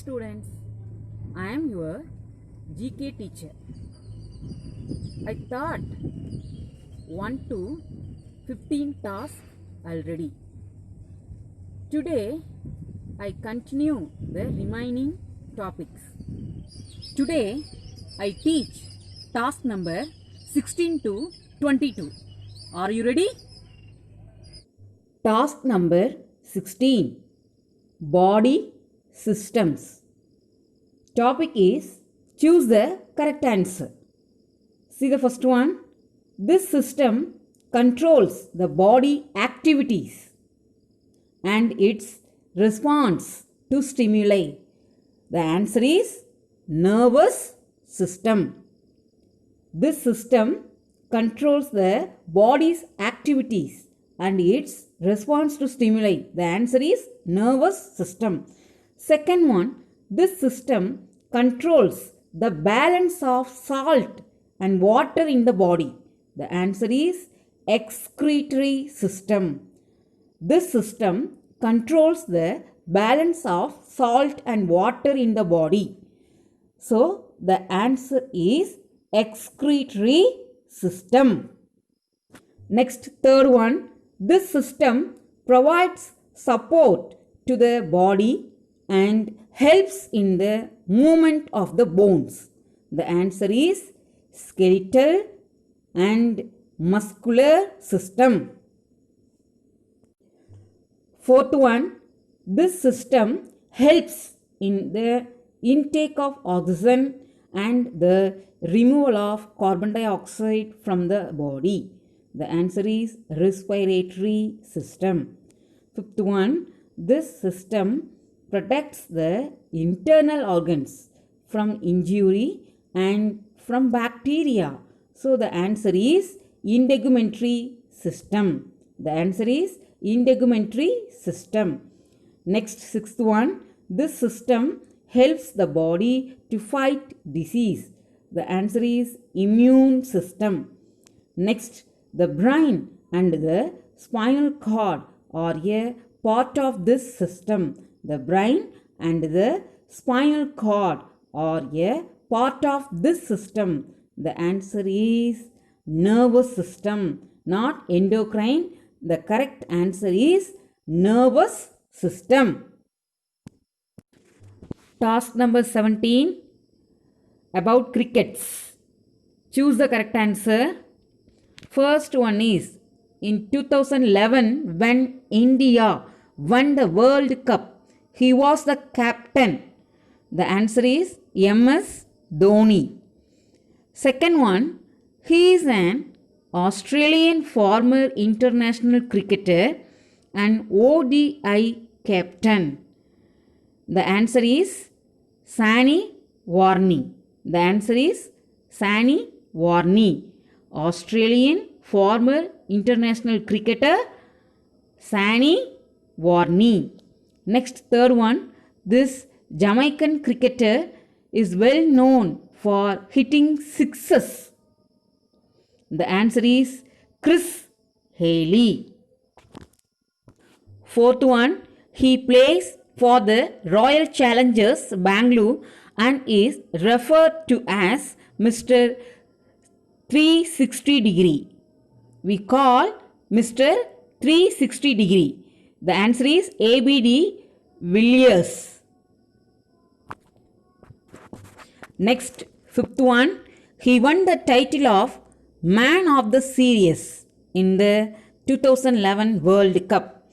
students, I am your GK teacher. I taught 1 to 15 tasks already. Today I continue the remaining topics. Today I teach task number 16 to 22. Are you ready? Task number 16. Body systems. Topic is choose the correct answer. See the first one. This system controls the body activities and its response to stimuli. The answer is nervous system. This system controls the body's activities and its response to stimuli. The answer is nervous system. Second one, this system controls the balance of salt and water in the body. The answer is excretory system. This system controls the balance of salt and water in the body. So the answer is excretory system. Next, third one, this system provides support to the body and helps in the movement of the bones. The answer is skeletal and muscular system. Fourth one, this system helps in the intake of oxygen and the removal of carbon dioxide from the body. The answer is respiratory system. Fifth one, this system protects the internal organs from injury and from bacteria. So the answer is integumentary system. The answer is integumentary system. Next, sixth one, this system helps the body to fight disease. The answer is immune system. Next, the brain and the spinal cord are a part of this system. The brain and the spinal cord are a part of this system. The answer is nervous system, not endocrine. The correct answer is nervous system. Task number 17, about crickets. Choose the correct answer. First one is in 2011 when India won the World Cup, he was the captain. The answer is MS Dhoni. Second one, he is an Australian former international cricketer and ODI captain. The answer is Sani Warne. The answer is Sani Warne. Australian former international cricketer Sani Warne. Next, third one, this Jamaican cricketer is well known for hitting sixes. The answer is Chris Haley. Fourth one, he plays for the Royal Challengers Bangalore and is referred to as Mr. 360 degree. We call Mr. 360 degree. The answer is ABD Villiers. Next, fifth one, he won the title of Man of the Series in the 2011 World Cup.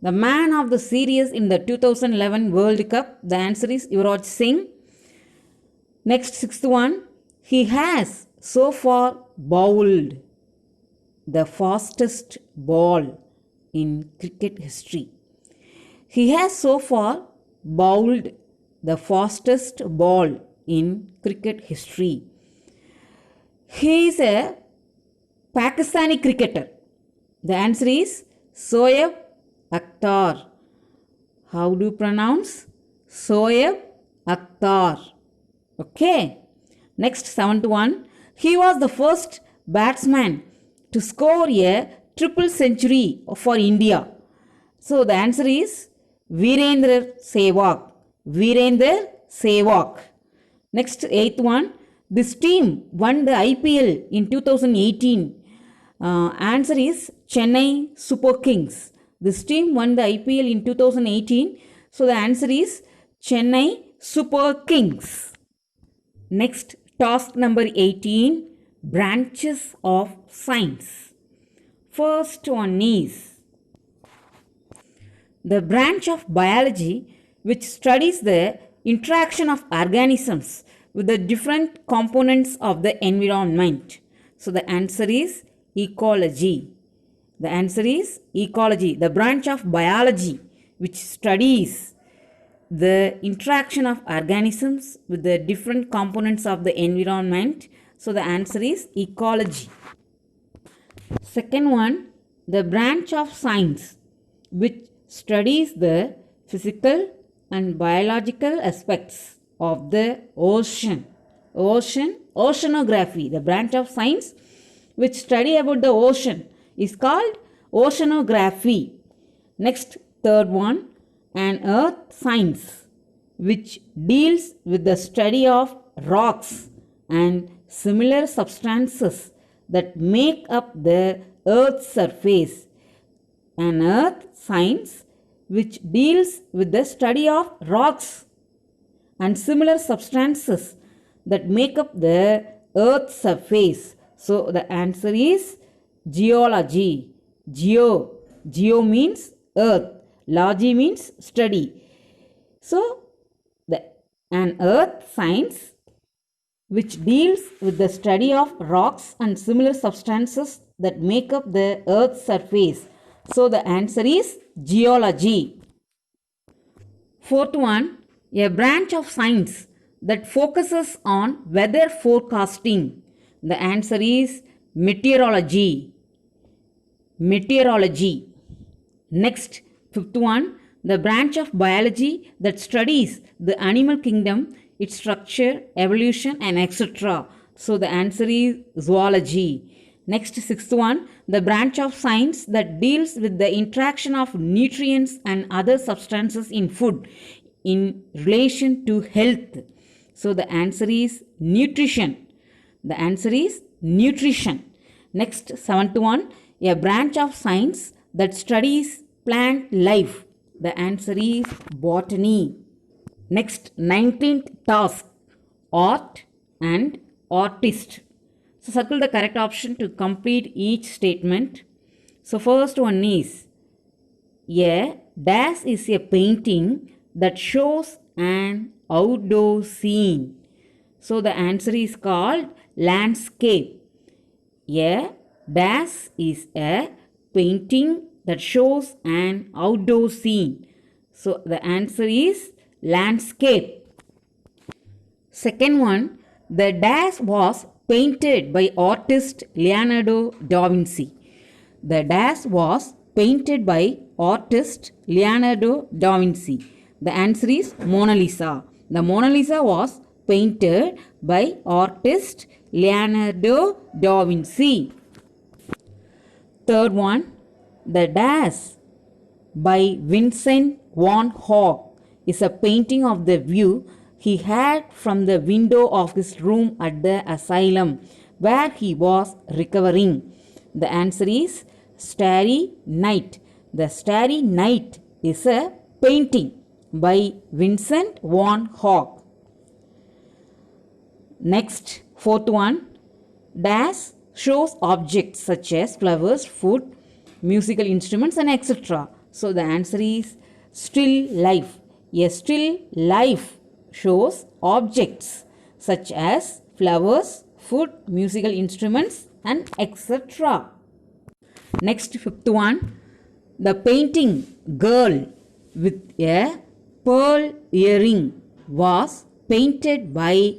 The Man of the Series in the 2011 World Cup, the answer is Yuvraj Singh. Next, sixth one, he has so far bowled the fastest ball in cricket history. He has so far bowled the fastest ball in cricket history. He is a Pakistani cricketer. The answer is Shoaib Akhtar. How do you pronounce? Shoaib Akhtar. Okay. Next, seventh one. He was the first batsman to score a triple century for India. So the answer is Virendra Sehwag. Virendra Sehwag. Next, eighth one. This team won the IPL in 2018. Answer is Chennai Super Kings. This team won the IPL in 2018. So the answer is Chennai Super Kings. Next, task number 18, branches of science. First one is the branch of biology which studies the interaction of organisms with the different components of the environment. So the answer is ecology. The answer is ecology, the branch of biology which studies the interaction of organisms with the different components of the environment. So the answer is ecology. Second one, the branch of science which studies the physical and biological aspects of the ocean. Oceanography, the branch of science which study about the ocean is called oceanography. Next, third one, an earth science which deals with the study of rocks and similar substances that make up the earth's surface. An earth science which deals with the study of rocks and similar substances that make up the earth's surface. So the answer is geology. Geo means earth. Logy means study. So an earth science which deals with the study of rocks and similar substances that make up the earth's surface. So the answer is geology. Fourth one, a branch of science that focuses on weather forecasting. The answer is meteorology. Next, fifth one, the branch of biology that studies the animal kingdom, its structure, evolution, and etc. So the answer is zoology. Next, sixth one, the branch of science that deals with the interaction of nutrients and other substances in food in relation to health. So the answer is nutrition. Next, seventh one, a branch of science that studies plant life. The answer is botany. Next, 19th task, art and artist. So circle the correct option to complete each statement. So first one is, a dash is a painting that shows an outdoor scene. So the answer is called landscape. A dash is a painting that shows an outdoor scene. So the answer is landscape. Second one, the dash was painted by artist Leonardo da Vinci. The dash was painted by artist Leonardo da Vinci. The answer is Mona Lisa. The Mona Lisa was painted by artist Leonardo da Vinci. Third one, the dash by Vincent van Gogh is a painting of the view he had from the window of his room at the asylum where he was recovering. The answer is Starry Night. The Starry Night is a painting by Vincent van Gogh. Next, fourth one, dash shows objects such as flowers, food, musical instruments, and etc. So the answer is still life. A still life shows objects such as flowers, food, musical instruments, and etc. Next, fifth one, the painting Girl with a Pearl Earring was painted by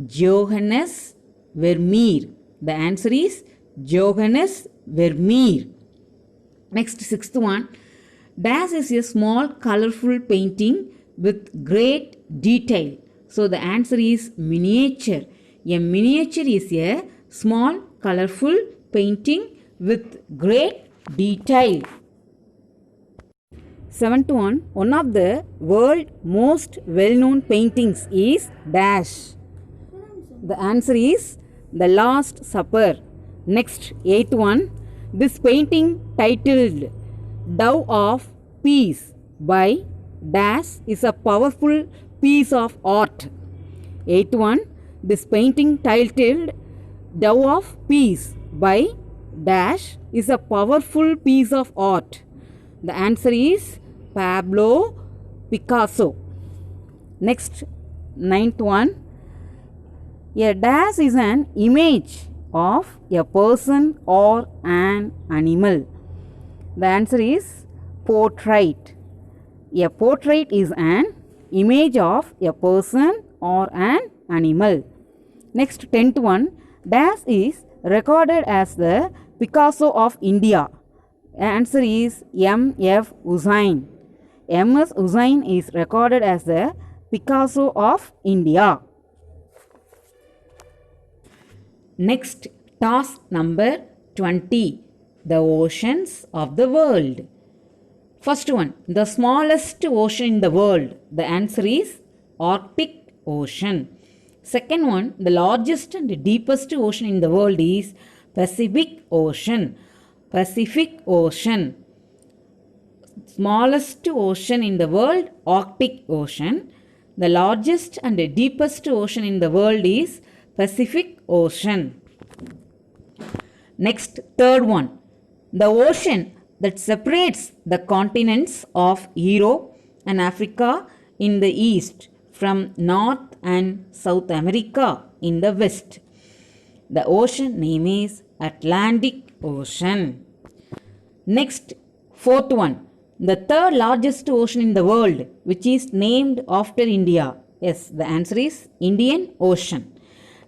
Johannes Vermeer. The answer is Johannes Vermeer. Next, sixth one, dash is a small colorful painting with great detail. So the answer is miniature. A miniature is a small colorful painting with great detail. Seventh one of the world most well-known paintings is dash. The answer is The Last Supper. Next, eighth one. This painting titled Dove of Peace by dash is a powerful piece of art. Eighth one. This painting titled Dove of Peace by dash is a powerful piece of art. The answer is Pablo Picasso. Next, ninth one. A dash is an image of a person or an animal. The answer is portrait. A portrait is an image of a person or an animal. Next, tenth one. Dash is recorded as the Picasso of India. Answer is M.F. Hussain. M.S. Hussain is recorded as the Picasso of India. Next, task number 20. The oceans of the world. First one, the smallest ocean in the world. The answer is Arctic Ocean. Second one, the largest and deepest ocean in the world is Pacific Ocean. Pacific Ocean. Smallest ocean in the world, Arctic Ocean. The largest and deepest ocean in the world is Pacific Ocean. Next, third one. The ocean that separates the continents of Europe and Africa in the east from North and South America in the west. The ocean name is Atlantic Ocean. Next, fourth one. The third largest ocean in the world, which is named after India. Yes, the answer is Indian Ocean.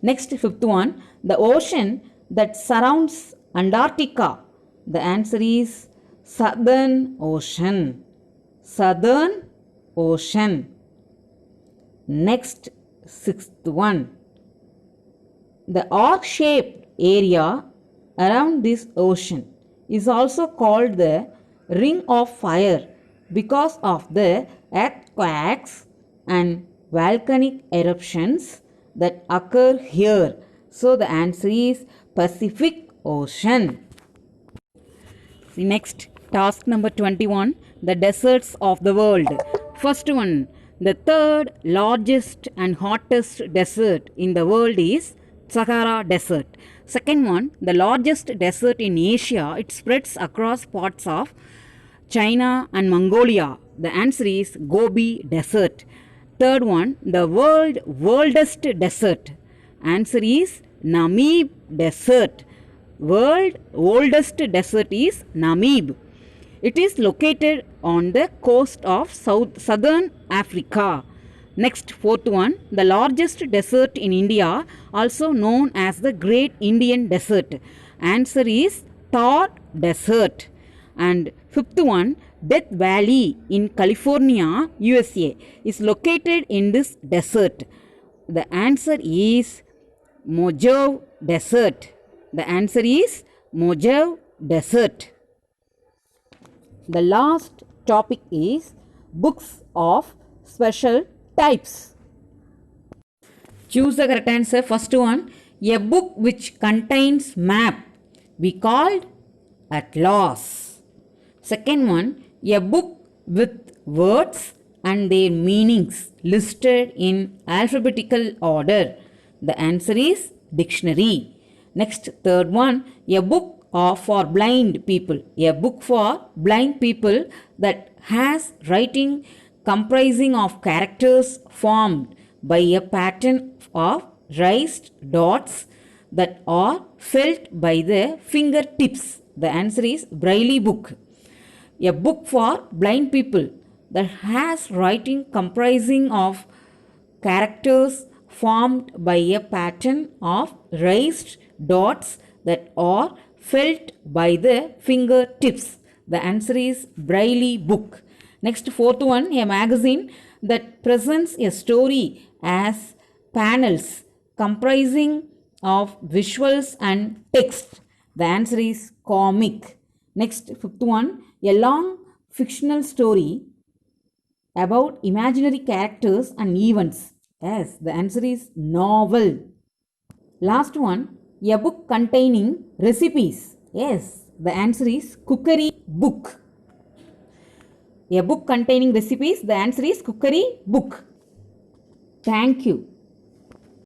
Next, fifth one. The ocean that surrounds Antarctica. The answer is Southern Ocean. Southern Ocean. Next, sixth one. The arc-shaped area around this ocean is also called the Ring of Fire because of the earthquakes and volcanic eruptions that occur here. So the answer is Pacific Ocean. Next, task number 21. The deserts of the world. First one, the third largest and hottest desert in the world is Sahara Desert. Second one, the largest desert in Asia. It spreads across parts of China and Mongolia. The answer is Gobi Desert. Third one, the worldest desert. Answer is Namib Desert. World oldest desert is Namib. It is located on the coast of southern Africa. Next, fourth one, the largest desert in India, also known as the Great Indian Desert. Answer is Thar Desert. And fifth one, Death Valley in California, USA is located in this desert. The answer is Mojave Desert. The answer is Mojave Desert. The last topic is books of special types. Choose the correct answer. First one, a book which contains map we called atlas. Second one, a book with words and their meanings listed in alphabetical order. The answer is dictionary. Next, third one, a book for blind people. A book for blind people that has writing comprising of characters formed by a pattern of raised dots that are felt by the fingertips. The answer is Braille book. A book for blind people that has writing comprising of characters formed by a pattern of raised dots that are felt by the fingertips. The answer is Braille book. Next, fourth one, a magazine that presents a story as panels comprising of visuals and text. The answer is comic. Next, fifth one, a long fictional story about imaginary characters and events? Yes, the answer is novel. Last one, a book containing recipes. Yes, the answer is cookery book. A book containing recipes, the answer is cookery book. Thank you.